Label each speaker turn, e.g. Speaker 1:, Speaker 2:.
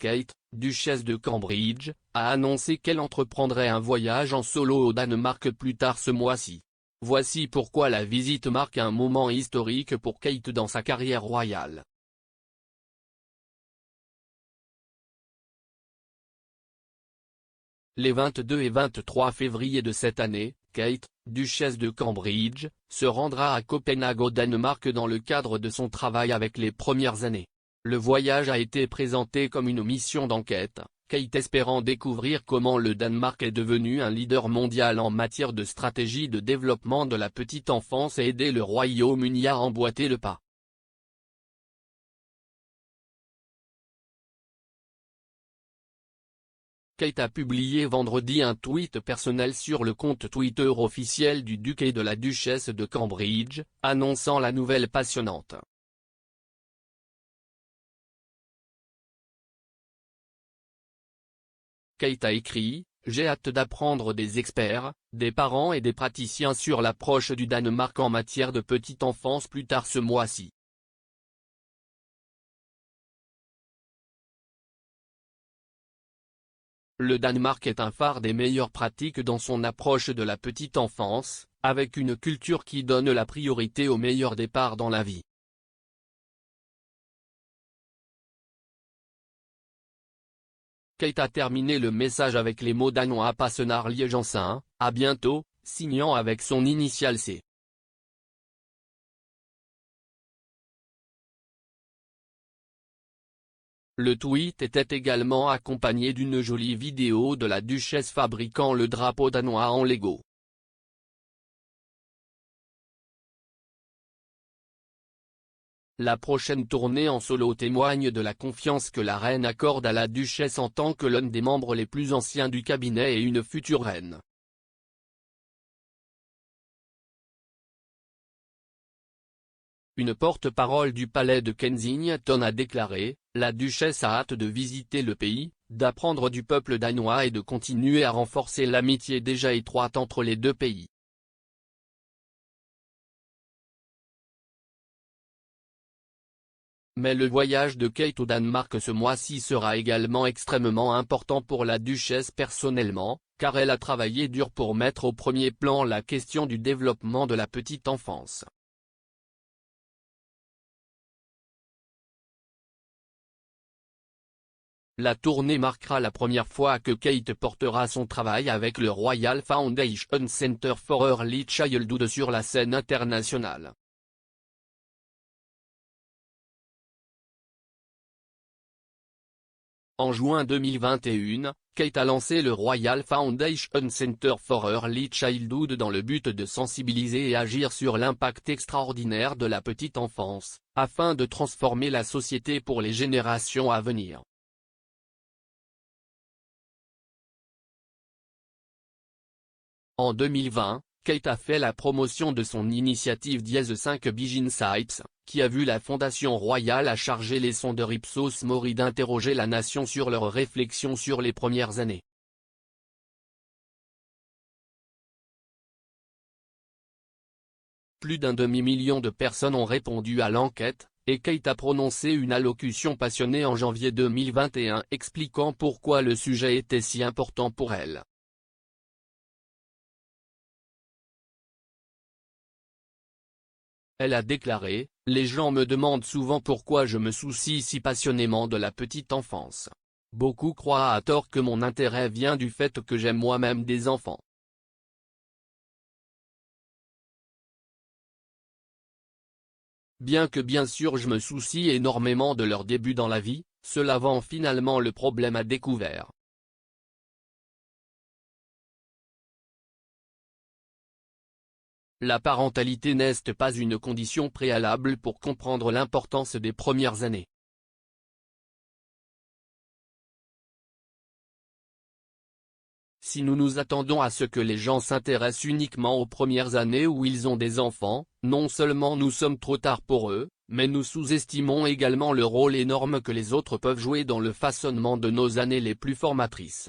Speaker 1: Kate, duchesse de Cambridge, a annoncé qu'elle entreprendrait un voyage en solo au Danemark plus tard ce mois-ci. Voici pourquoi la visite marque un moment historique pour Kate dans sa carrière royale. Les 22 et 23 février de cette année, Kate, duchesse de Cambridge, se rendra à Copenhague au Danemark dans le cadre de son travail avec les premières années. Le voyage a été présenté comme une mission d'enquête, Kate espérant découvrir comment le Danemark est devenu un leader mondial en matière de stratégie de développement de la petite enfance et aider le Royaume-Uni à emboîter le pas. Kate a publié vendredi un tweet personnel sur le compte Twitter officiel du duc et de la duchesse de Cambridge, annonçant la nouvelle passionnante. Kate a écrit « J'ai hâte d'apprendre des experts, des parents et des praticiens sur l'approche du Danemark en matière de petite enfance plus tard ce mois-ci. » Le Danemark est un phare des meilleures pratiques dans son approche de la petite enfance, avec une culture qui donne la priorité au meilleur départ dans la vie. Kate a terminé le message avec les mots danois Passenar Liegensen, à bientôt, signant avec son initiale C. Le tweet était également accompagné d'une jolie vidéo de la duchesse fabriquant le drapeau danois en Lego. La prochaine tournée en solo témoigne de la confiance que la reine accorde à la duchesse en tant que l'un des membres les plus anciens du cabinet et une future reine. Une porte-parole du palais de Kensington a déclaré « La duchesse a hâte de visiter le pays, d'apprendre du peuple danois et de continuer à renforcer l'amitié déjà étroite entre les deux pays. » Mais le voyage de Kate au Danemark ce mois-ci sera également extrêmement important pour la duchesse personnellement, car elle a travaillé dur pour mettre au premier plan la question du développement de la petite enfance. La tournée marquera la première fois que Kate portera son travail avec le Royal Foundation Center for Early Childhood sur la scène internationale. En juin 2021, Kate a lancé le Royal Foundation Center for Early Childhood dans le but de sensibiliser et agir sur l'impact extraordinaire de la petite enfance, afin de transformer la société pour les générations à venir. En 2020, Kate a fait la promotion de son initiative Dièse 5 Big Insights, qui a vu la Fondation Royale à charger les sondeurs Ipsos Mori d'interroger la nation sur leurs réflexions sur les premières années. Plus d'un demi-million de personnes ont répondu à l'enquête, et Kate a prononcé une allocution passionnée en janvier 2021 expliquant pourquoi le sujet était si important pour elle. Elle a déclaré « Les gens me demandent souvent pourquoi je me soucie si passionnément de la petite enfance. Beaucoup croient à tort que mon intérêt vient du fait que j'aime moi-même des enfants. Bien que bien sûr je me soucie énormément de leur début dans la vie, cela vend finalement le problème à découvert. » La parentalité n'est pas une condition préalable pour comprendre l'importance des premières années. Si nous nous attendons à ce que les gens s'intéressent uniquement aux premières années où ils ont des enfants, non seulement nous sommes trop tard pour eux, mais nous sous-estimons également le rôle énorme que les autres peuvent jouer dans le façonnement de nos années les plus formatrices.